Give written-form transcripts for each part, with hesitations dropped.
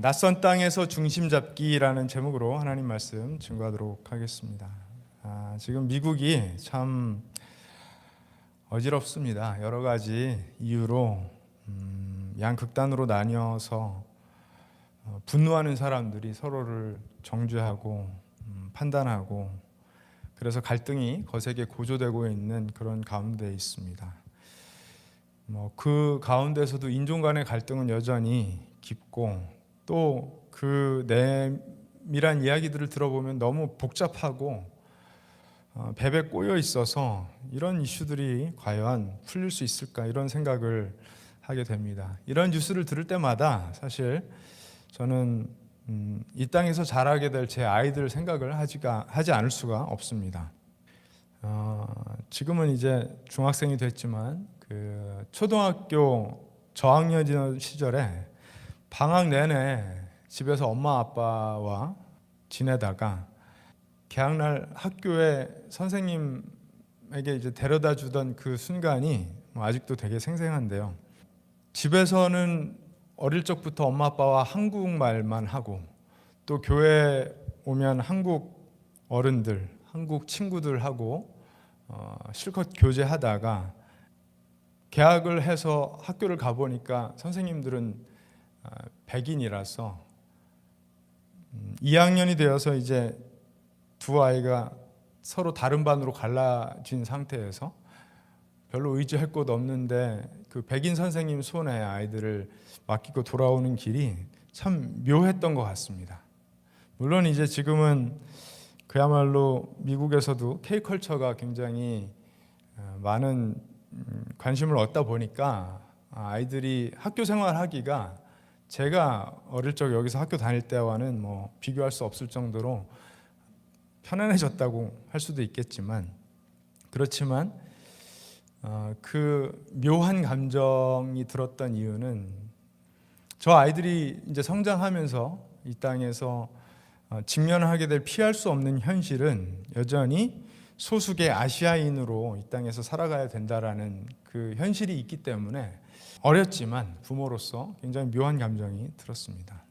낯선 땅에서 중심 잡기라는 제목으로 하나님 말씀 증거하도록 하겠습니다. 지금 미국이 참 어지럽습니다. 여러 가지 이유로 양극단으로 나뉘어서 분노하는 사람들이 서로를 정죄하고 판단하고 그래서 갈등이 거세게 고조되고 있는 그런 가운데 있습니다. 그 가운데서도 인종 간의 갈등은 여전히 깊고 또 그 내밀한 이야기들을 들어보면 너무 복잡하고 배배 꼬여 있어서 이런 이슈들이 과연 풀릴 수 있을까 이런 생각을 하게 됩니다. 이런 뉴스를 들을 때마다 사실 저는 이 땅에서 자라게 될 제 아이들 생각을 하지 않을 수가 없습니다. 지금은 이제 중학생이 됐지만 그 초등학교 저학년 시절에 방학 내내 집에서 엄마 아빠와 지내다가 개학날 학교에 선생님에게 이제 데려다 주던 그 순간이 아직도 되게 생생한데요. 집에서는 어릴 적부터 엄마 아빠와 한국말만 하고 또 교회 오면 한국 어른들, 한국 친구들하고 실컷 교제하다가 개학을 해서 학교를 가보니까 선생님들은 백인이라서 2학년이 되어서 이제 두 아이가 서로 다른 반으로 갈라진 상태에서 별로 의지할 곳 없는데 그 백인 선생님 손에 아이들을 맡기고 돌아오는 길이 참 묘했던 것 같습니다. 물론 이제 지금은 그야말로 미국에서도 K컬처가 굉장히 많은 관심을 얻다 보니까 아이들이 학교 생활하기가 제가 어릴 적 여기서 학교 다닐 때와는 비교할 수 없을 정도로 편안해졌다고 할 수도 있겠지만 그렇지만 그 묘한 감정이 들었던 이유는 저 아이들이 이제 성장하면서 이 땅에서 직면하게 될 피할 수 없는 현실은 여전히 소수의 아시아인으로 이 땅에서 살아가야 된다라는 그 현실이 있기 때문에 어렸지만 부모로서 굉장히 묘한 감정이 들었습니다.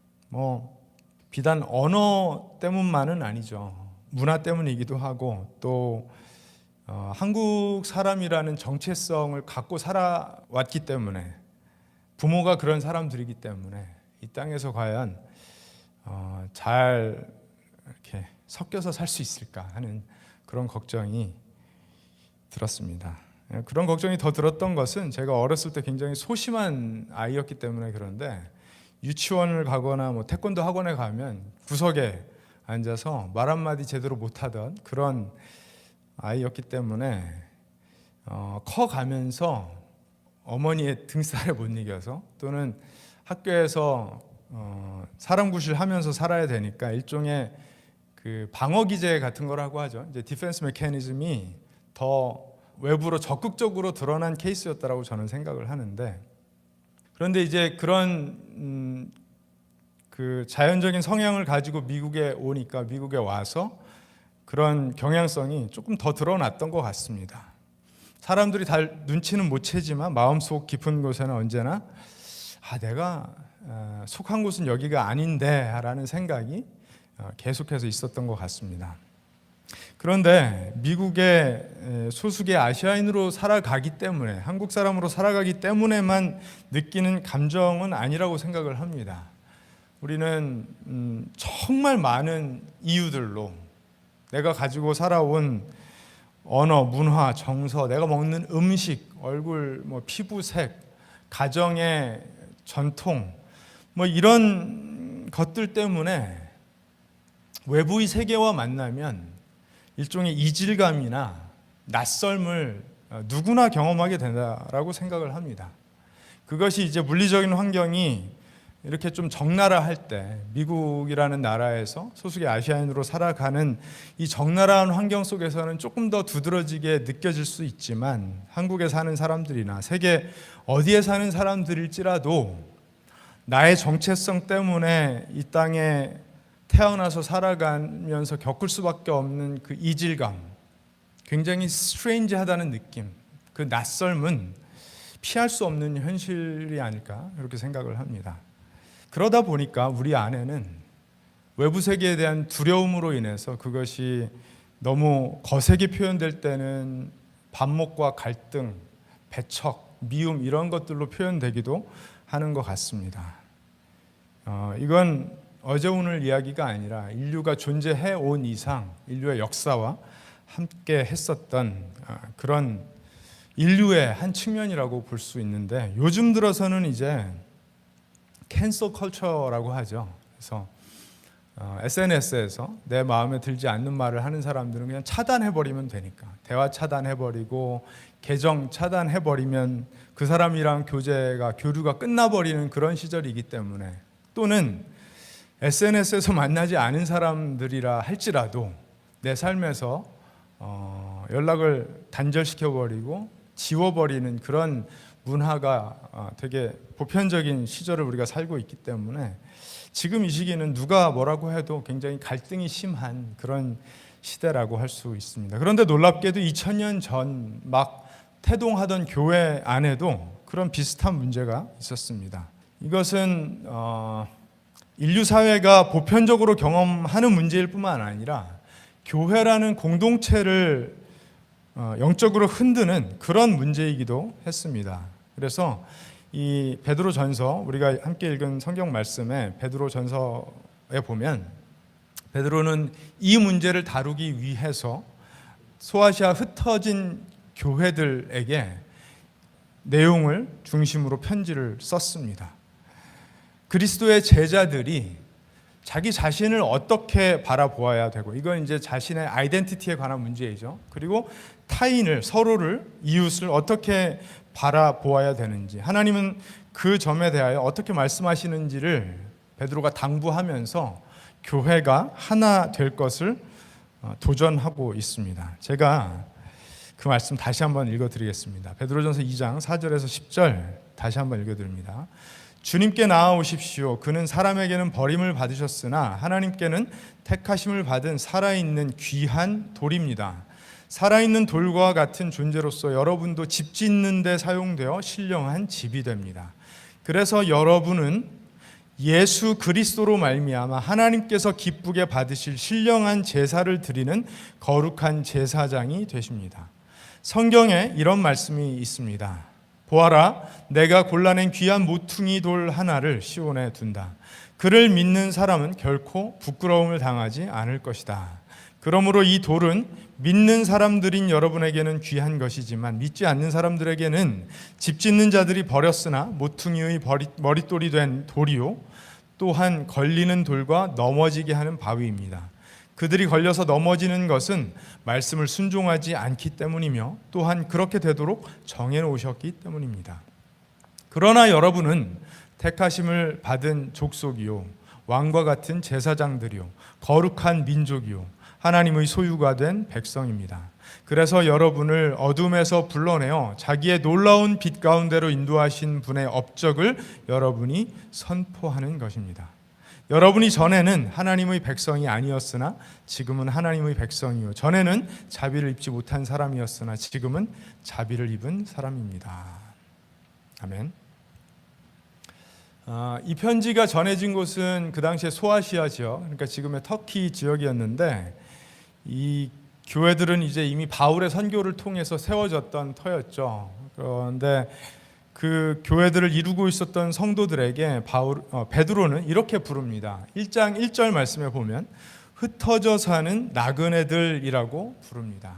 비단 언어 때문만은 아니죠. 문화 때문이기도 하고 또 한국 사람이라는 정체성을 갖고 살아왔기 때문에 부모가 그런 사람들이기 때문에 이 땅에서 과연 잘 이렇게 섞여서 살 수 있을까 하는 그런 걱정이 들었습니다. 그런 걱정이 더 들었던 것은 제가 어렸을 때 굉장히 소심한 아이였기 때문에 그런데 유치원을 가거나 태권도 학원에 가면 구석에 앉아서 말 한마디 제대로 못하던 그런 아이였기 때문에 커가면서 어머니의 등살에 못 이겨서 또는 학교에서 사람 구실하면서 살아야 되니까 일종의 그 방어 기제 같은 거라고 하죠. 이제 디펜스 메커니즘이 더 외부로 적극적으로 드러난 케이스였다라고 저는 생각을 하는데 그런데 이제 그런 그 자연적인 성향을 가지고 미국에 오니까 미국에 와서 그런 경향성이 조금 더 드러났던 것 같습니다. 사람들이 다 눈치는 못 채지만 마음속 깊은 곳에는 언제나 내가 속한 곳은 여기가 아닌데 라는 생각이 계속해서 있었던 것 같습니다. 그런데 미국의 소수의 아시아인으로 살아가기 때문에 한국 사람으로 살아가기 때문에만 느끼는 감정은 아니라고 생각을 합니다. 우리는 정말 많은 이유들로 내가 가지고 살아온 언어, 문화, 정서, 내가 먹는 음식, 얼굴, 피부색, 가정의 전통 이런 것들 때문에 외부의 세계와 만나면 일종의 이질감이나 낯설음을 누구나 경험하게 된다라고 생각을 합니다. 그것이 이제 물리적인 환경이 이렇게 좀 적나라할 때 미국이라는 나라에서 소수의 아시아인으로 살아가는 이 적나라한 환경 속에서는 조금 더 두드러지게 느껴질 수 있지만 한국에 사는 사람들이나 세계 어디에 사는 사람들일지라도 나의 정체성 때문에 이 땅에 태어나서 살아가면서 겪을 수밖에 없는 그 이질감, 굉장히 스트레인지하다는 느낌, 그 낯설음은 피할 수 없는 현실이 아닐까 이렇게 생각을 합니다. 그러다 보니까 우리 안에는 외부 세계에 대한 두려움으로 인해서 그것이 너무 거세게 표현될 때는 반목과 갈등, 배척, 미움 이런 것들로 표현되기도 하는 것 같습니다. 이건 어제 오늘 이야기가 아니라 인류가 존재해 온 이상 인류의 역사와 함께 했었던 그런 인류의 한 측면이라고 볼 수 있는데, 요즘 들어서는 이제 캔슬 컬처라고 하죠. 그래서 SNS에서 내 마음에 들지 않는 말을 하는 사람들은 그냥 차단해버리면 되니까, 대화 차단해버리고 계정 차단해버리면 그 사람이랑 교류가 끝나버리는 그런 시절이기 때문에, 또는 SNS에서 만나지 않은 사람들이라 할지라도 내 삶에서 연락을 단절시켜버리고 지워버리는 그런 문화가 되게 보편적인 시절을 우리가 살고 있기 때문에, 지금 이 시기는 누가 뭐라고 해도 굉장히 갈등이 심한 그런 시대라고 할 수 있습니다. 그런데 놀랍게도 2000년 전 막 태동하던 교회 안에도 그런 비슷한 문제가 있었습니다. 이것은 인류 사회가 보편적으로 경험하는 문제일 뿐만 아니라 교회라는 공동체를 영적으로 흔드는 그런 문제이기도 했습니다. 그래서 이 베드로전서, 우리가 함께 읽은 성경 말씀에 베드로전서에 보면, 베드로는 이 문제를 다루기 위해서 소아시아 흩어진 교회들에게 내용을 중심으로 편지를 썼습니다. 그리스도의 제자들이 자기 자신을 어떻게 바라보아야 되고, 이건 이제 자신의 아이덴티티에 관한 문제이죠. 그리고 타인을, 서로를, 이웃을 어떻게 바라보아야 되는지, 하나님은 그 점에 대하여 어떻게 말씀하시는지를 베드로가 당부하면서 교회가 하나 될 것을 도전하고 있습니다. 제가 그 말씀 다시 한번 읽어드리겠습니다. 베드로전서 2장 4절에서 10절 다시 한번 읽어드립니다. 주님께 나아오십시오. 그는 사람에게는 버림을 받으셨으나 하나님께는 택하심을 받은 살아있는 귀한 돌입니다. 살아있는 돌과 같은 존재로서 여러분도 집 짓는 데 사용되어 신령한 집이 됩니다. 그래서 여러분은 예수 그리스도로 말미암아 하나님께서 기쁘게 받으실 신령한 제사를 드리는 거룩한 제사장이 되십니다. 성경에 이런 말씀이 있습니다. 보아라, 내가 골라낸 귀한 모퉁이 돌 하나를 시온에 둔다. 그를 믿는 사람은 결코 부끄러움을 당하지 않을 것이다. 그러므로 이 돌은 믿는 사람들인 여러분에게는 귀한 것이지만 믿지 않는 사람들에게는 집 짓는 자들이 버렸으나 모퉁이의 머릿돌이 된 돌이요, 또한 걸리는 돌과 넘어지게 하는 바위입니다. 그들이 걸려서 넘어지는 것은 말씀을 순종하지 않기 때문이며 또한 그렇게 되도록 정해놓으셨기 때문입니다. 그러나 여러분은 택하심을 받은 족속이요, 왕과 같은 제사장들이요, 거룩한 민족이요, 하나님의 소유가 된 백성입니다. 그래서 여러분을 어둠에서 불러내어 자기의 놀라운 빛 가운데로 인도하신 분의 업적을 여러분이 선포하는 것입니다. 여러분이 전에는 하나님의 백성이 아니었으나 지금은 하나님의 백성이요, 전에는 자비를 입지 못한 사람이었으나 지금은 자비를 입은 사람입니다. 아멘. 이 편지가 전해진 곳은 그 당시에 소아시아 지역, 그러니까 지금의 터키 지역이었는데, 이 교회들은 이제 이미 바울의 선교를 통해서 세워졌던 터였죠. 그런데 그 교회들을 이루고 있었던 성도들에게 베드로는 이렇게 부릅니다. 1장 1절 말씀에 보면 흩어져 사는 나그네들이라고 부릅니다.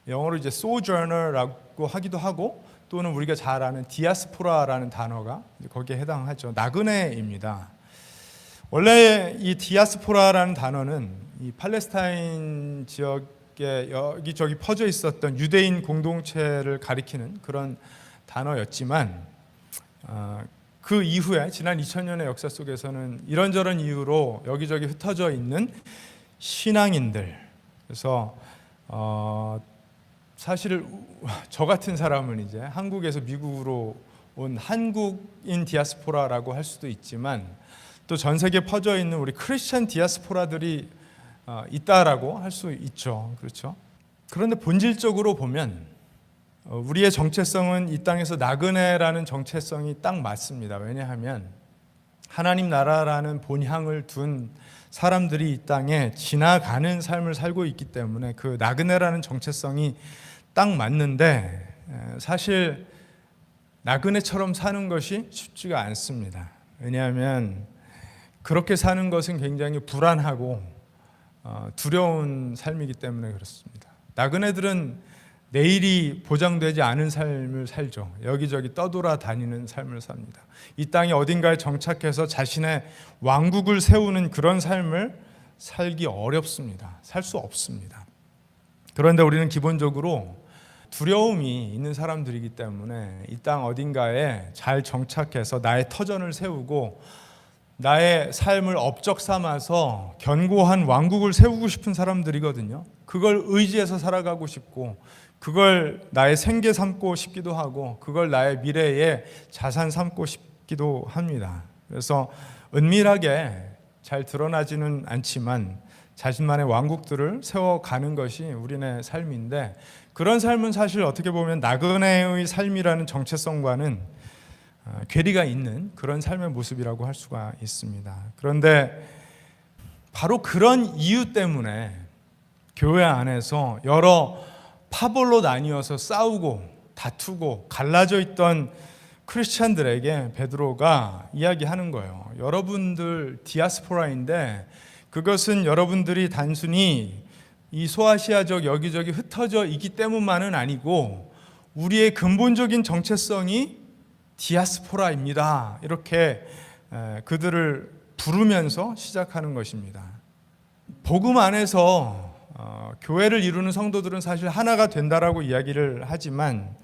영어로 이제 sojourner라고 하기도 하고, 또는 우리가 잘 아는 디아스포라라는 단어가 거기에 해당하죠. 나그네입니다. 원래 이 디아스포라라는 단어는 이 팔레스타인 지역에 여기저기 퍼져 있었던 유대인 공동체를 가리키는 그런 단어였지만, 그 이후에 지난 2000년의 역사 속에서는 이런저런 이유로 여기저기 흩어져 있는 신앙인들, 그래서 사실 저 같은 사람은 이제 한국에서 미국으로 온 한국인 디아스포라라고 할 수도 있지만, 또 전 세계에 퍼져 있는 우리 크리스찬 디아스포라들이 있다라고 할 수 있죠. 그렇죠? 그런데 본질적으로 보면 우리의 정체성은 이 땅에서 나그네라는 정체성이 딱 맞습니다. 왜냐하면 하나님 나라라는 본향을 둔 사람들이 이 땅에 지나가는 삶을 살고 있기 때문에 그 나그네라는 정체성이 딱 맞는데, 사실 나그네처럼 사는 것이 쉽지가 않습니다. 왜냐하면 그렇게 사는 것은 굉장히 불안하고 두려운 삶이기 때문에 그렇습니다. 나그네들은 내일이 보장되지 않은 삶을 살죠. 여기저기 떠돌아다니는 삶을 삽니다. 이 땅에 어딘가에 정착해서 자신의 왕국을 세우는 그런 삶을 살기 어렵습니다. 살 수 없습니다. 그런데 우리는 기본적으로 두려움이 있는 사람들이기 때문에 이 땅 어딘가에 잘 정착해서 나의 터전을 세우고 나의 삶을 업적 삼아서 견고한 왕국을 세우고 싶은 사람들이거든요. 그걸 의지해서 살아가고 싶고, 그걸 나의 생계 삼고 싶기도 하고, 그걸 나의 미래의 자산 삼고 싶기도 합니다. 그래서 은밀하게 잘 드러나지는 않지만 자신만의 왕국들을 세워가는 것이 우리네 삶인데, 그런 삶은 사실 어떻게 보면 나그네의 삶이라는 정체성과는 괴리가 있는 그런 삶의 모습이라고 할 수가 있습니다. 그런데 바로 그런 이유 때문에 교회 안에서 여러 파벌로 나뉘어서 싸우고 다투고 갈라져 있던 크리스찬들에게 베드로가 이야기하는 거예요. 여러분들 디아스포라인데, 그것은 여러분들이 단순히 이 소아시아적 여기저기 흩어져 있기 때문만은 아니고 우리의 근본적인 정체성이 디아스포라입니다. 이렇게 그들을 부르면서 시작하는 것입니다. 복음 안에서 교회를 이루는 성도들은 사실 하나가 된다라고 이야기를 하지만,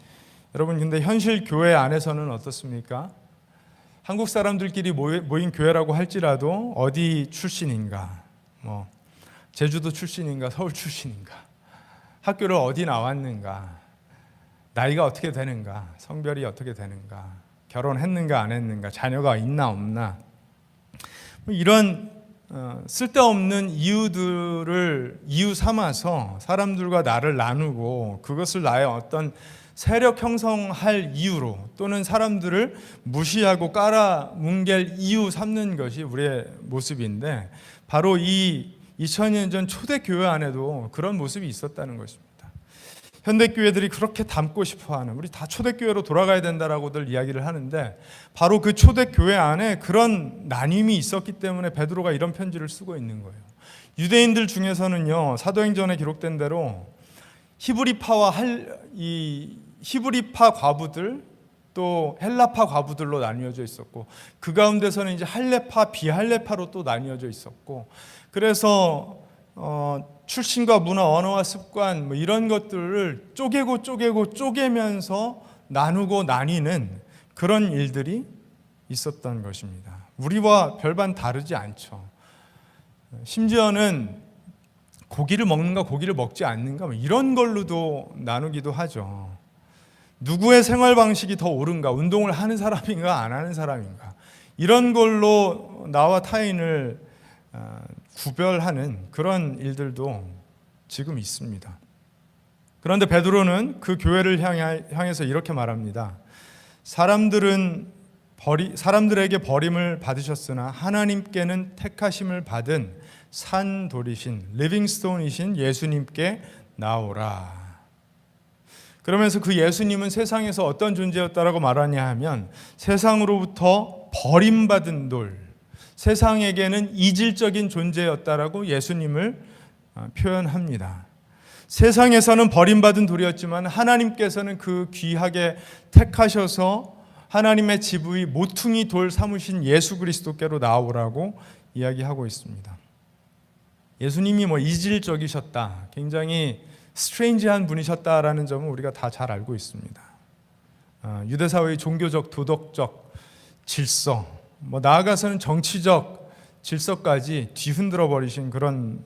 여러분 근데 현실 교회 안에서는 어떻습니까? 한국 사람들끼리 모인 교회라고 할지라도 어디 출신인가, 제주도 출신인가, 서울 출신인가, 학교를 어디 나왔는가, 나이가 어떻게 되는가, 성별이 어떻게 되는가, 결혼했는가 안 했는가, 자녀가 있나 없나, 이런 쓸데없는 이유들을 이유 삼아서 사람들과 나를 나누고 그것을 나의 어떤 세력 형성할 이유로, 또는 사람들을 무시하고 깔아뭉갤 이유 삼는 것이 우리의 모습인데, 바로 이 2000년 전 초대교회 안에도 그런 모습이 있었다는 것입니다. 현대교회들이 그렇게 닮고 싶어하는, 우리 다 초대교회로 돌아가야 된다라고들 이야기를 하는데, 바로 그 초대교회 안에 그런 나님이 있었기 때문에 베드로가 이런 편지를 쓰고 있는 거예요. 유대인들 중에서는요, 사도행전에 기록된 대로 히브리파 과부들, 또 헬라파 과부들로 나뉘어져 있었고, 그 가운데서는 이제 할레파, 비할레파로 또 나뉘어져 있었고, 그래서 출신과 문화, 언어와 습관 이런 것들을 쪼개면서 나누고 나뉘는 그런 일들이 있었던 것입니다. 우리와 별반 다르지 않죠. 심지어는 고기를 먹는가 고기를 먹지 않는가 이런 걸로도 나누기도 하죠. 누구의 생활 방식이 더 옳은가, 운동을 하는 사람인가 안 하는 사람인가, 이런 걸로 나와 타인을 구별하는 그런 일들도 지금 있습니다. 그런데 베드로는 그 교회를 향해서 이렇게 말합니다. 사람들에게 버림을 받으셨으나 하나님께는 택하심을 받은 산돌이신 리빙스톤이신 예수님께 나오라. 그러면서 그 예수님은 세상에서 어떤 존재였다라고 말하냐 하면, 세상으로부터 버림받은 돌, 세상에게는 이질적인 존재였다라고 예수님을 표현합니다. 세상에서는 버림받은 돌이었지만 하나님께서는 그 귀하게 택하셔서 하나님의 지부의 모퉁이 돌 삼으신 예수 그리스도께로 나오라고 이야기하고 있습니다. 예수님이 이질적이셨다, 굉장히 스트레인지한 분이셨다라는 점은 우리가 다 잘 알고 있습니다. 유대사회의 종교적, 도덕적 질서, 나아가서는 정치적 질서까지 뒤흔들어 버리신 그런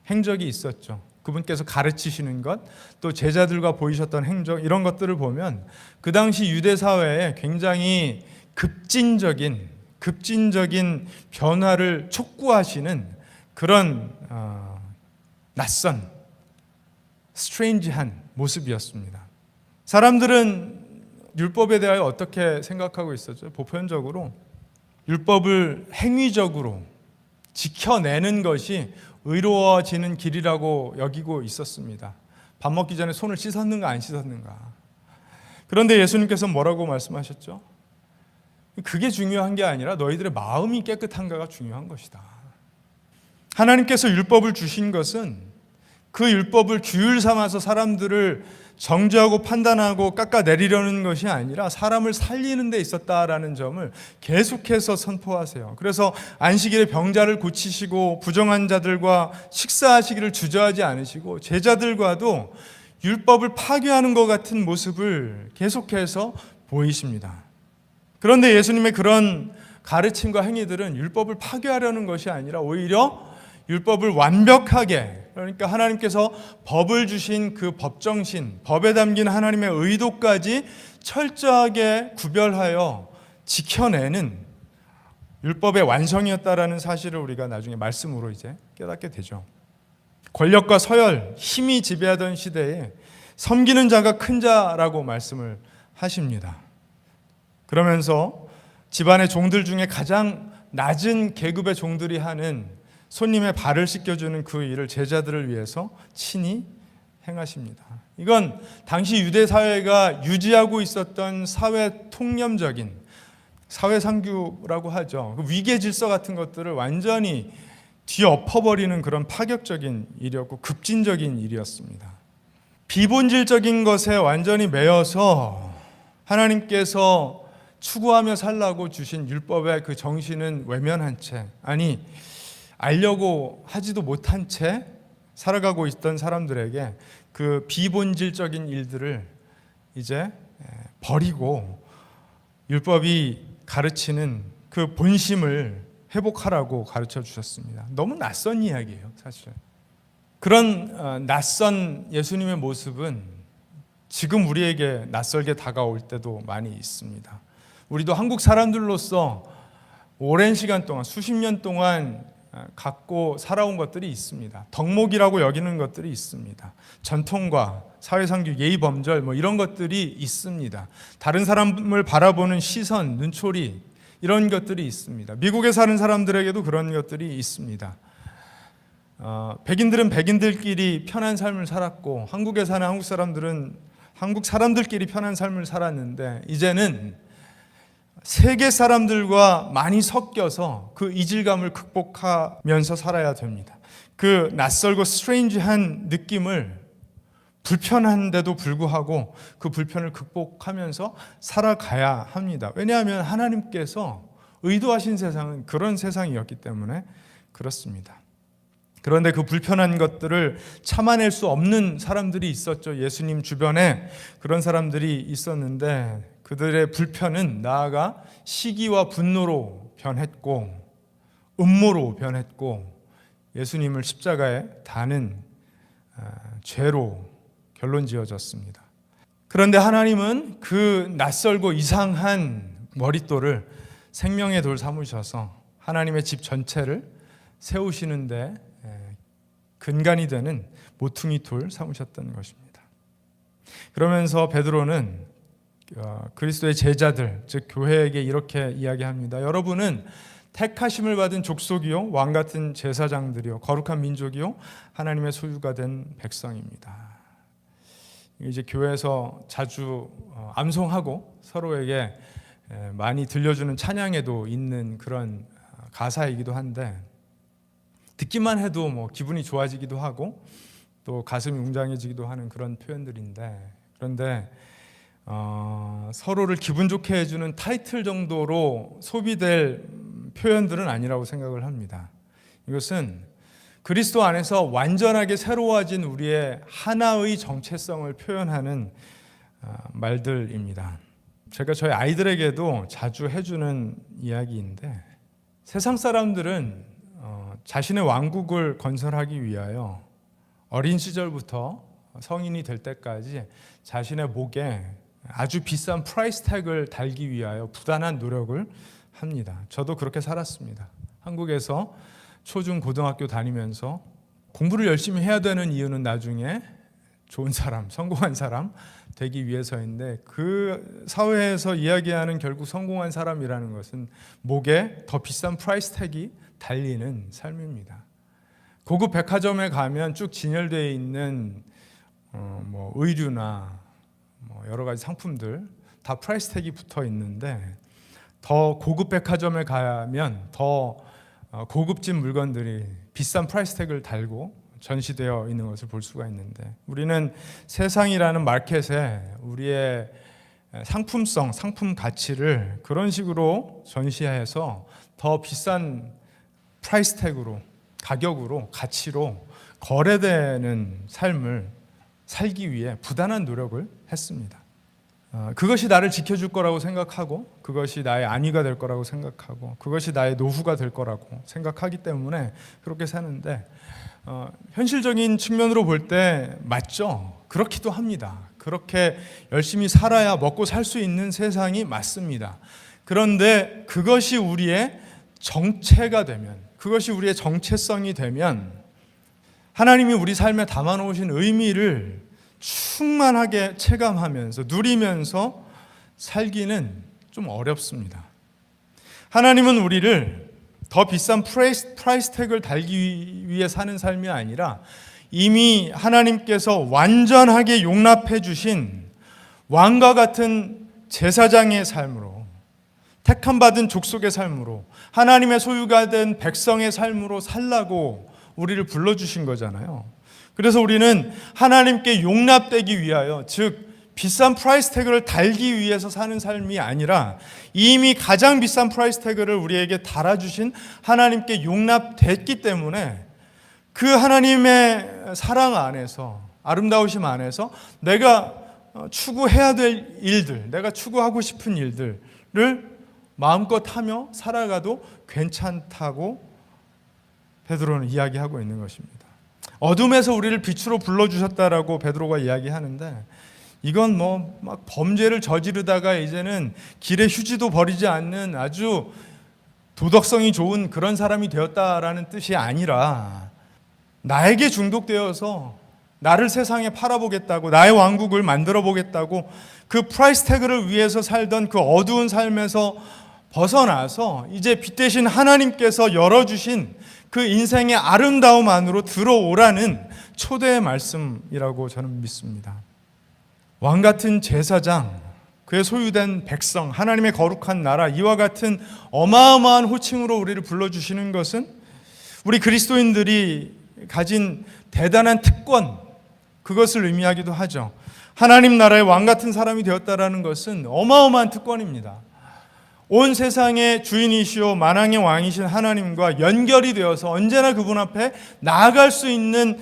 행적이 있었죠. 그분께서 가르치시는 것, 또 제자들과 보이셨던 행적, 이런 것들을 보면 그 당시 유대사회에 굉장히 급진적인 변화를 촉구하시는 그런 낯선 스트레인지한 모습이었습니다. 사람들은 율법에 대하여 어떻게 생각하고 있었죠? 보편적으로 율법을 행위적으로 지켜내는 것이 의로워지는 길이라고 여기고 있었습니다. 밥 먹기 전에 손을 씻었는가 안 씻었는가. 그런데 예수님께서 뭐라고 말씀하셨죠? 그게 중요한 게 아니라 너희들의 마음이 깨끗한가가 중요한 것이다. 하나님께서 율법을 주신 것은 그 율법을 규율 삼아서 사람들을 정죄하고 판단하고 깎아내리려는 것이 아니라 사람을 살리는 데 있었다라는 점을 계속해서 선포하세요. 그래서 안식일에 병자를 고치시고 부정한 자들과 식사하시기를 주저하지 않으시고 제자들과도 율법을 파괴하는 것 같은 모습을 계속해서 보이십니다. 그런데 예수님의 그런 가르침과 행위들은 율법을 파괴하려는 것이 아니라 오히려 율법을 완벽하게, 그러니까 하나님께서 법을 주신 그 법정신, 법에 담긴 하나님의 의도까지 철저하게 구별하여 지켜내는 율법의 완성이었다라는 사실을 우리가 나중에 말씀으로 이제 깨닫게 되죠. 권력과 서열, 힘이 지배하던 시대에 섬기는 자가 큰 자라고 말씀을 하십니다. 그러면서 집안의 종들 중에 가장 낮은 계급의 종들이 하는 손님의 발을 씻겨주는 그 일을 제자들을 위해서 친히 행하십니다. 이건 당시 유대 사회가 유지하고 있었던 사회 통념적인 사회상규라고 하죠. 위계 질서 같은 것들을 완전히 뒤엎어버리는 그런 파격적인 일이었고 급진적인 일이었습니다. 비본질적인 것에 완전히 매여서 하나님께서 추구하며 살라고 주신 율법의 그 정신은 외면한 채, 아니 알려고 하지도 못한 채 살아가고 있던 사람들에게 그 비본질적인 일들을 이제 버리고 율법이 가르치는 그 본심을 회복하라고 가르쳐 주셨습니다. 너무 낯선 이야기예요, 사실. 그런 낯선 예수님의 모습은 지금 우리에게 낯설게 다가올 때도 많이 있습니다. 우리도 한국 사람들로서 오랜 시간 동안, 수십 년 동안 갖고 살아온 것들이 있습니다. 덕목이라고 여기는 것들이 있습니다. 전통과 사회상규, 예의범절 뭐 이런 것들이 있습니다. 다른 사람을 바라보는 시선, 눈초리 이런 것들이 있습니다. 미국에 사는 사람들에게도 그런 것들이 있습니다. 백인들은 백인들끼리 편한 삶을 살았고 한국에 사는 한국 사람들은 한국 사람들끼리 편한 삶을 살았는데 이제는 세계 사람들과 많이 섞여서 그 이질감을 극복하면서 살아야 됩니다. 그 낯설고 스트레인지한 느낌을 불편한데도 불구하고 그 불편을 극복하면서 살아가야 합니다. 왜냐하면 하나님께서 의도하신 세상은 그런 세상이었기 때문에 그렇습니다. 그런데 그 불편한 것들을 참아낼 수 없는 사람들이 있었죠. 예수님 주변에 그런 사람들이 있었는데 그들의 불편은 나아가 시기와 분노로 변했고 음모로 변했고 예수님을 십자가에 다는 죄로 결론 지어졌습니다. 그런데 하나님은 그 낯설고 이상한 머릿돌을 생명의 돌 삼으셔서 하나님의 집 전체를 세우시는데 근간이 되는 모퉁이 돌 삼으셨던 것입니다. 그러면서 베드로는 그리스도의 제자들, 즉 교회에게 이렇게 이야기합니다. 여러분은 택하심을 받은 족속이요 왕 같은 제사장들이요 거룩한 민족이요 하나님의 소유가 된 백성입니다. 이제 교회에서 자주 암송하고 서로에게 많이 들려주는 찬양에도 있는 그런 가사이기도 한데 듣기만 해도 뭐 기분이 좋아지기도 하고 또 가슴이 웅장해지기도 하는 그런 표현들인데 그런데 서로를 기분 좋게 해주는 타이틀 정도로 소비될 표현들은 아니라고 생각을 합니다. 이것은 그리스도 안에서 완전하게 새로워진 우리의 하나의 정체성을 표현하는 말들입니다. 제가 저희 아이들에게도 자주 해주는 이야기인데 세상 사람들은 자신의 왕국을 건설하기 위하여 어린 시절부터 성인이 될 때까지 자신의 목에 아주 비싼 프라이스 태그를 달기 위하여 부단한 노력을 합니다. 저도 그렇게 살았습니다. 한국에서 초중 고등학교 다니면서 공부를 열심히 해야 되는 이유는 나중에 좋은 사람, 성공한 사람 되기 위해서인데, 그 사회에서 이야기하는 결국 성공한 사람이라는 것은 목에 더 비싼 프라이스 태그가 달리는 삶입니다. 고급 백화점에 가면 쭉 진열되어 있는 의류나 여러 가지 상품들 다 프라이스 태그가 붙어 있는데, 더 고급 백화점에 가면 더 고급진 물건들이 비싼 프라이스 태그를 달고 전시되어 있는 것을 볼 수가 있는데, 우리는 세상이라는 마켓에 우리의 상품성, 상품 가치를 그런 식으로 전시해서 더 비싼 프라이스 태그로, 가격으로, 가치로 거래되는 삶을 살기 위해 부단한 노력을 했습니다. 그것이 나를 지켜줄 거라고 생각하고, 그것이 나의 안위가 될 거라고 생각하고, 그것이 나의 노후가 될 거라고 생각하기 때문에 그렇게 사는데, 현실적인 측면으로 볼 때 맞죠? 그렇기도 합니다. 그렇게 열심히 살아야 먹고 살 수 있는 세상이 맞습니다. 그런데 그것이 우리의 정체가 되면, 그것이 우리의 정체성이 되면, 하나님이 우리 삶에 담아놓으신 의미를 충만하게 체감하면서 누리면서 살기는 좀 어렵습니다. 하나님은 우리를 더 비싼 프라이스 태그를 달기 위해 사는 삶이 아니라 이미 하나님께서 완전하게 용납해 주신 왕과 같은 제사장의 삶으로, 택함받은 족속의 삶으로, 하나님의 소유가 된 백성의 삶으로 살라고 우리를 불러주신 거잖아요. 그래서 우리는 하나님께 용납되기 위하여, 즉 비싼 프라이스 태그를 달기 위해서 사는 삶이 아니라 이미 가장 비싼 프라이스 태그를 우리에게 달아주신 하나님께 용납됐기 때문에 그 하나님의 사랑 안에서, 아름다우심 안에서 내가 추구해야 될 일들, 내가 추구하고 싶은 일들을 마음껏 하며 살아가도 괜찮다고 베드로는 이야기하고 있는 것입니다. 어둠에서 우리를 빛으로 불러주셨다라고 베드로가 이야기하는데, 이건 막 범죄를 저지르다가 이제는 길에 휴지도 버리지 않는 아주 도덕성이 좋은 그런 사람이 되었다라는 뜻이 아니라, 나에게 중독되어서 나를 세상에 팔아보겠다고, 나의 왕국을 만들어 보겠다고 그 프라이스 태그를 위해서 살던 그 어두운 삶에서 벗어나서 이제 빛 대신 하나님께서 열어주신 그 인생의 아름다움 안으로 들어오라는 초대의 말씀이라고 저는 믿습니다. 왕 같은 제사장, 그의 소유된 백성, 하나님의 거룩한 나라, 이와 같은 어마어마한 호칭으로 우리를 불러주시는 것은 우리 그리스도인들이 가진 대단한 특권, 그것을 의미하기도 하죠. 하나님 나라의 왕 같은 사람이 되었다라는 것은 어마어마한 특권입니다. 온 세상의 주인이시오 만왕의 왕이신 하나님과 연결이 되어서 언제나 그분 앞에 나아갈 수 있는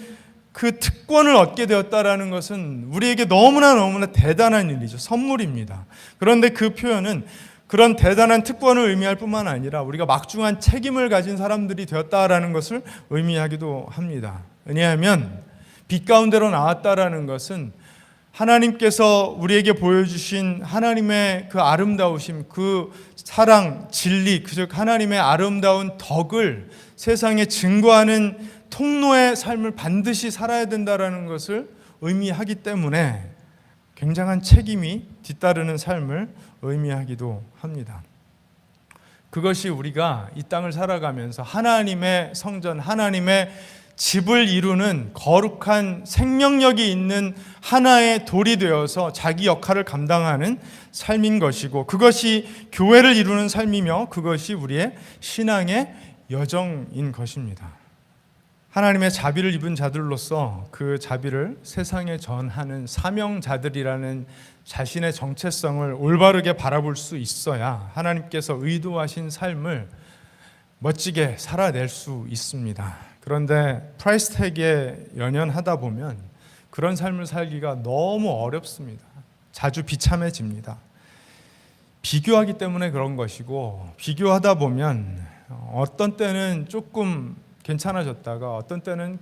그 특권을 얻게 되었다라는 것은 우리에게 너무나 대단한 일이죠. 선물입니다. 그런데 그 표현은 그런 대단한 특권을 의미할 뿐만 아니라 우리가 막중한 책임을 가진 사람들이 되었다라는 것을 의미하기도 합니다. 왜냐하면 빛 가운데로 나왔다라는 것은 하나님께서 우리에게 보여주신 하나님의 그 아름다우심, 그 사랑, 진리, 즉 하나님의 아름다운 덕을 세상에 증거하는 통로의 삶을 반드시 살아야 된다는 것을 의미하기 때문에 굉장한 책임이 뒤따르는 삶을 의미하기도 합니다. 그것이 우리가 이 땅을 살아가면서 하나님의 성전, 하나님의 집을 이루는 거룩한 생명력이 있는 하나의 돌이 되어서 자기 역할을 감당하는 삶인 것이고, 그것이 교회를 이루는 삶이며 그것이 우리의 신앙의 여정인 것입니다. 하나님의 자비를 입은 자들로서 그 자비를 세상에 전하는 사명자들이라는 자신의 정체성을 올바르게 바라볼 수 있어야 하나님께서 의도하신 삶을 멋지게 살아낼 수 있습니다. 그런데 프라이스 태그에 연연하다 보면 그런 삶을 살기가 너무 어렵습니다. 자주 비참해집니다. 비교하기 때문에 그런 것이고, 비교하다 보면 어떤 때는 조금 괜찮아졌다가 어떤 때는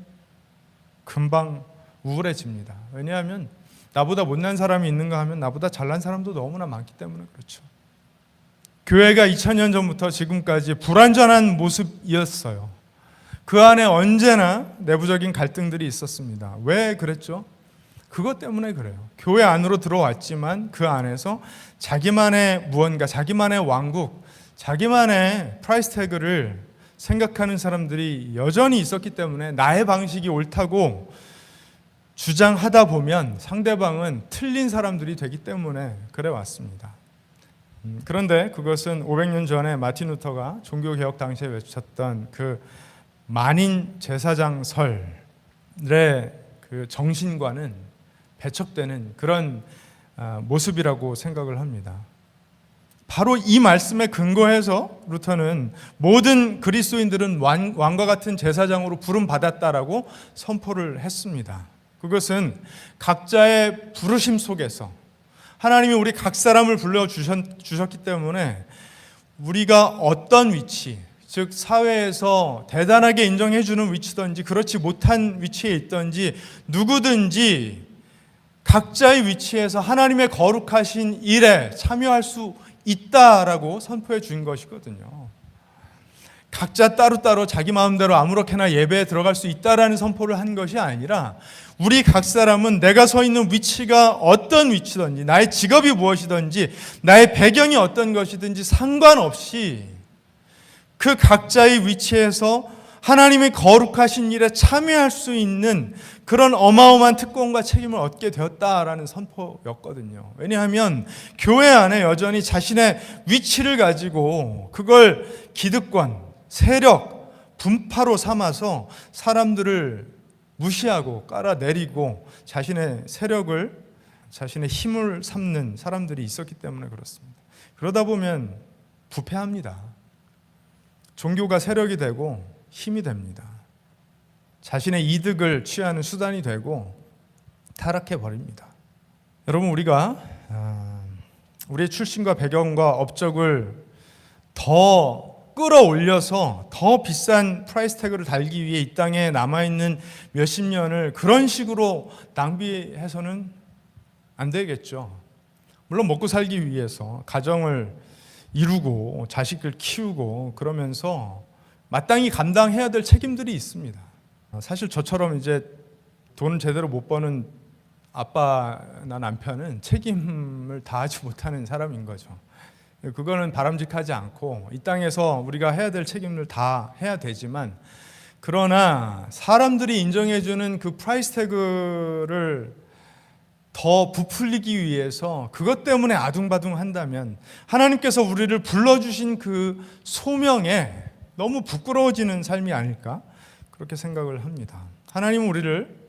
금방 우울해집니다. 왜냐하면 나보다 못난 사람이 있는가 하면 나보다 잘난 사람도 너무나 많기 때문에 그렇죠. 교회가 2000년 전부터 지금까지 불완전한 모습이었어요. 그 안에 언제나 내부적인 갈등들이 있었습니다. 왜 그랬죠? 그것 때문에 그래요. 교회 안으로 들어왔지만 그 안에서 자기만의 무언가, 자기만의 왕국, 자기만의 프라이스 태그를 생각하는 사람들이 여전히 있었기 때문에 나의 방식이 옳다고 주장하다 보면 상대방은 틀린 사람들이 되기 때문에 그래 왔습니다. 그런데 그것은 500년 전에 마틴 루터가 종교개혁 당시에 외쳤던 그 만인 제사장설의 그 정신과는 배척되는 그런 모습이라고 생각을 합니다. 바로 이 말씀에 근거해서 루터는 모든 그리스도인들은 왕과 같은 제사장으로 부름받았다라고 선포를 했습니다. 그것은 각자의 부르심 속에서 하나님이 우리 각 사람을 불러주셨기 때문에 우리가 어떤 위치, 즉 사회에서 대단하게 인정해주는 위치든지 그렇지 못한 위치에 있든지 누구든지 각자의 위치에서 하나님의 거룩하신 일에 참여할 수 있다라고 선포해 준 것이거든요. 각자 따로따로 자기 마음대로 아무렇게나 예배에 들어갈 수 있다라는 선포를 한 것이 아니라 우리 각 사람은 내가 서 있는 위치가 어떤 위치든지 나의 직업이 무엇이든지 나의 배경이 어떤 것이든지 상관없이 그 각자의 위치에서 하나님의 거룩하신 일에 참여할 수 있는 그런 어마어마한 특권과 책임을 얻게 되었다라는 선포였거든요. 왜냐하면 교회 안에 여전히 자신의 위치를 가지고 그걸 기득권, 세력, 분파로 삼아서 사람들을 무시하고 깔아내리고 자신의 세력을, 자신의 힘을 삼는 사람들이 있었기 때문에 그렇습니다. 그러다 보면 부패합니다. 종교가 세력이 되고 힘이 됩니다. 자신의 이득을 취하는 수단이 되고 타락해 버립니다. 여러분, 우리가 우리의 출신과 배경과 업적을 더 끌어올려서 더 비싼 프라이스 태그를 달기 위해 이 땅에 남아있는 몇십 년을 그런 식으로 낭비해서는 안 되겠죠. 물론 먹고 살기 위해서 가정을 이루고 자식을 키우고 그러면서 마땅히 감당해야 될 책임들이 있습니다. 사실 저처럼 이제 돈 제대로 못 버는 아빠나 남편은 책임을 다하지 못하는 사람인 거죠. 그거는 바람직하지 않고 이 땅에서 우리가 해야 될 책임을 다 해야 되지만, 그러나 사람들이 인정해주는 그 프라이스 태그를 더 부풀리기 위해서 그것 때문에 아둥바둥 한다면 하나님께서 우리를 불러주신 그 소명에 너무 부끄러워지는 삶이 아닐까, 그렇게 생각을 합니다. 하나님은 우리를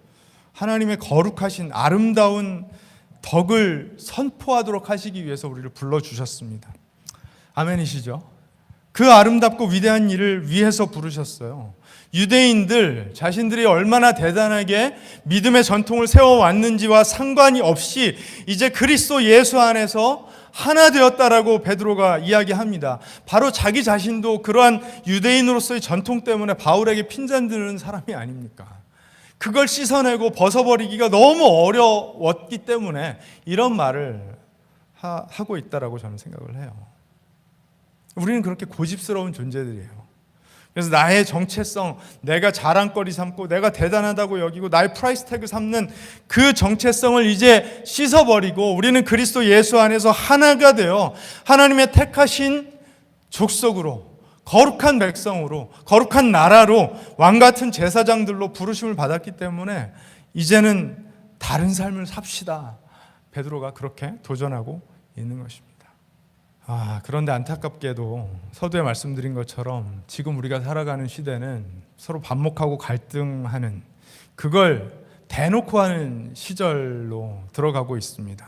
하나님의 거룩하신 아름다운 덕을 선포하도록 하시기 위해서 우리를 불러주셨습니다. 아멘이시죠? 그 아름답고 위대한 일을 위해서 부르셨어요. 유대인들 자신들이 얼마나 대단하게 믿음의 전통을 세워왔는지와 상관이 없이 이제 그리스도 예수 안에서 하나 되었다라고 베드로가 이야기합니다. 바로 자기 자신도 그러한 유대인으로서의 전통 때문에 바울에게 핀잔드는 사람이 아닙니까? 그걸 씻어내고 벗어버리기가 너무 어려웠기 때문에 이런 말을 하고 있다라고 저는 생각을 해요. 우리는 그렇게 고집스러운 존재들이에요. 그래서 나의 정체성, 내가 자랑거리 삼고 내가 대단하다고 여기고 나의 프라이스 태그 삼는 그 정체성을 이제 씻어버리고 우리는 그리스도 예수 안에서 하나가 되어 하나님의 택하신 족속으로, 거룩한 백성으로, 거룩한 나라로, 왕같은 제사장들로 부르심을 받았기 때문에 이제는 다른 삶을 삽시다. 베드로가 그렇게 도전하고 있는 것입니다. 그런데 안타깝게도 서두에 말씀드린 것처럼 지금 우리가 살아가는 시대는 서로 반목하고 갈등하는, 그걸 대놓고 하는 시절로 들어가고 있습니다.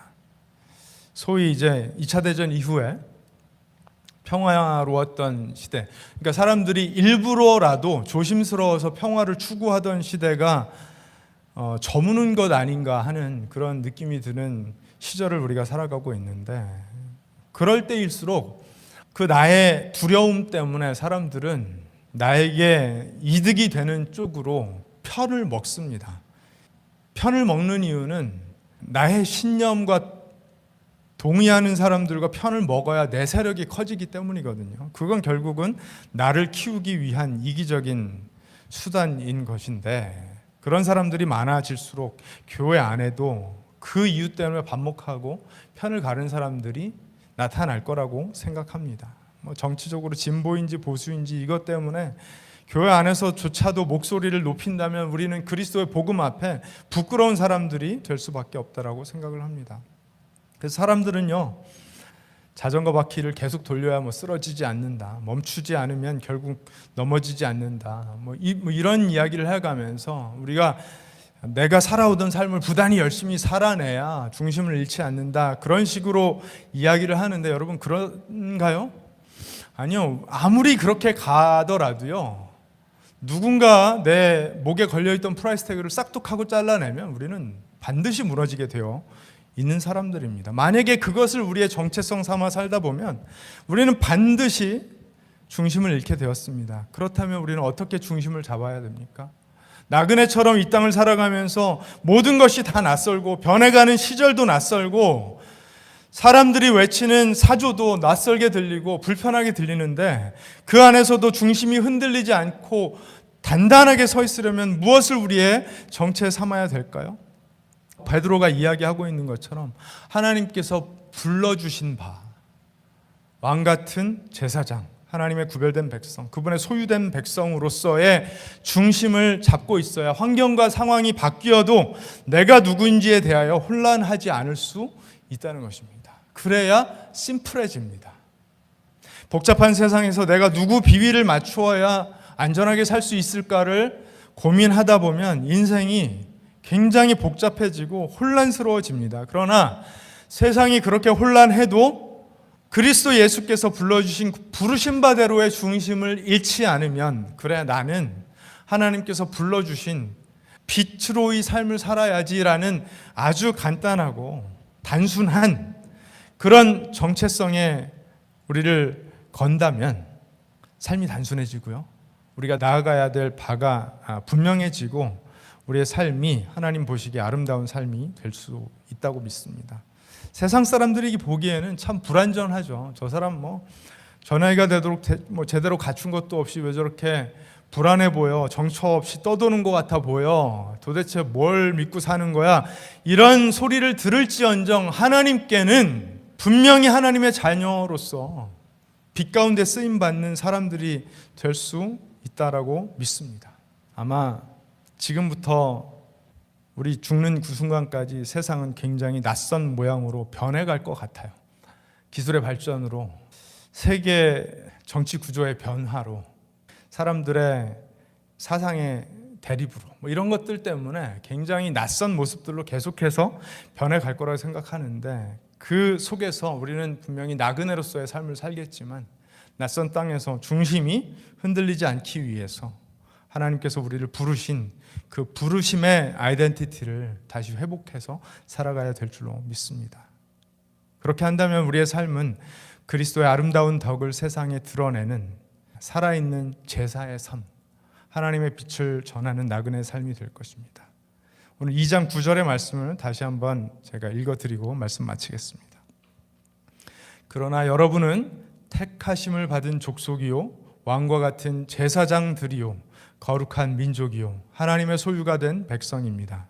소위 이제 2차 대전 이후에 평화로웠던 시대, 그러니까 사람들이 일부러라도 조심스러워서 평화를 추구하던 시대가 저무는 것 아닌가 하는 그런 느낌이 드는 시절을 우리가 살아가고 있는데, 그럴 때일수록 그 나의 두려움 때문에 사람들은 나에게 이득이 되는 쪽으로 편을 먹습니다. 편을 먹는 이유는 나의 신념과 동의하는 사람들과 편을 먹어야 내 세력이 커지기 때문이거든요. 그건 결국은 나를 키우기 위한 이기적인 수단인 것인데, 그런 사람들이 많아질수록 교회 안에도 그 이유 때문에 반목하고 편을 가른 사람들이 나타날 거라고 생각합니다. 정치적으로 진보인지 보수인지 이것 때문에 교회 안에서조차도 목소리를 높인다면 우리는 그리스도의 복음 앞에 부끄러운 사람들이 될 수밖에 없다라고 생각을 합니다. 그래서 사람들은요, 자전거 바퀴를 계속 돌려야 쓰러지지 않는다, 멈추지 않으면 결국 넘어지지 않는다, 이런 이야기를 해가면서 우리가 내가 살아오던 삶을 부단히 열심히 살아내야 중심을 잃지 않는다, 그런 식으로 이야기를 하는데 여러분 그런가요? 아니요. 아무리 그렇게 가더라도요, 누군가 내 목에 걸려있던 프라이스 태그를 싹둑하고 잘라내면 우리는 반드시 무너지게 되어 있는 사람들입니다. 만약에 그것을 우리의 정체성 삼아 살다 보면 우리는 반드시 중심을 잃게 되었습니다. 그렇다면 우리는 어떻게 중심을 잡아야 됩니까? 나그네처럼 이 땅을 살아가면서 모든 것이 다 낯설고 변해가는 시절도 낯설고 사람들이 외치는 사조도 낯설게 들리고 불편하게 들리는데 그 안에서도 중심이 흔들리지 않고 단단하게 서 있으려면 무엇을 우리의 정체 삼아야 될까요? 베드로가 이야기하고 있는 것처럼 하나님께서 불러주신 바, 왕같은 제사장, 하나님의 구별된 백성, 그분의 소유된 백성으로서의 중심을 잡고 있어야 환경과 상황이 바뀌어도 내가 누구인지에 대하여 혼란하지 않을 수 있다는 것입니다. 그래야 심플해집니다. 복잡한 세상에서 내가 누구 비위를 맞추어야 안전하게 살 수 있을까를 고민하다 보면 인생이 굉장히 복잡해지고 혼란스러워집니다. 그러나 세상이 그렇게 혼란해도 그리스도 예수께서 불러주신 부르신 바대로의 중심을 잃지 않으면, 그래 나는 하나님께서 불러주신 빛으로의 삶을 살아야지라는 아주 간단하고 단순한 그런 정체성에 우리를 건다면 삶이 단순해지고요, 우리가 나아가야 될 바가 분명해지고 우리의 삶이 하나님 보시기에 아름다운 삶이 될 수 있다고 믿습니다. 세상 사람들이 보기에는 참 불안전하죠. 저 사람 저 나이가 되도록 제대로 갖춘 것도 없이 왜 저렇게 불안해 보여, 정처 없이 떠도는 것 같아 보여, 도대체 뭘 믿고 사는 거야, 이런 소리를 들을지언정 하나님께는 분명히 하나님의 자녀로서 빛 가운데 쓰임받는 사람들이 될 수 있다라고 믿습니다. 아마 지금부터 우리 죽는 그 순간까지 세상은 굉장히 낯선 모양으로 변해갈 것 같아요. 기술의 발전으로, 세계 정치 구조의 변화로, 사람들의 사상의 대립으로 이런 것들 때문에 굉장히 낯선 모습들로 계속해서 변해갈 거라고 생각하는데, 그 속에서 우리는 분명히 나그네로서의 삶을 살겠지만 낯선 땅에서 중심이 흔들리지 않기 위해서 하나님께서 우리를 부르신 그 부르심의 아이덴티티를 다시 회복해서 살아가야 될 줄로 믿습니다. 그렇게 한다면 우리의 삶은 그리스도의 아름다운 덕을 세상에 드러내는 살아있는 제사의 삶, 하나님의 빛을 전하는 나그네의 삶이 될 것입니다. 오늘 2장 9절의 말씀을 다시 한번 제가 읽어드리고 말씀 마치겠습니다. 그러나 여러분은 택하심을 받은 족속이요 왕과 같은 제사장들이요 거룩한 민족이요 하나님의 소유가 된 백성입니다.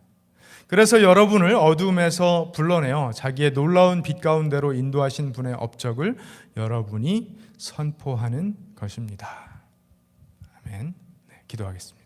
그래서 여러분을 어둠에서 불러내어 자기의 놀라운 빛 가운데로 인도하신 분의 업적을 여러분이 선포하는 것입니다. 아멘. 기도하겠습니다.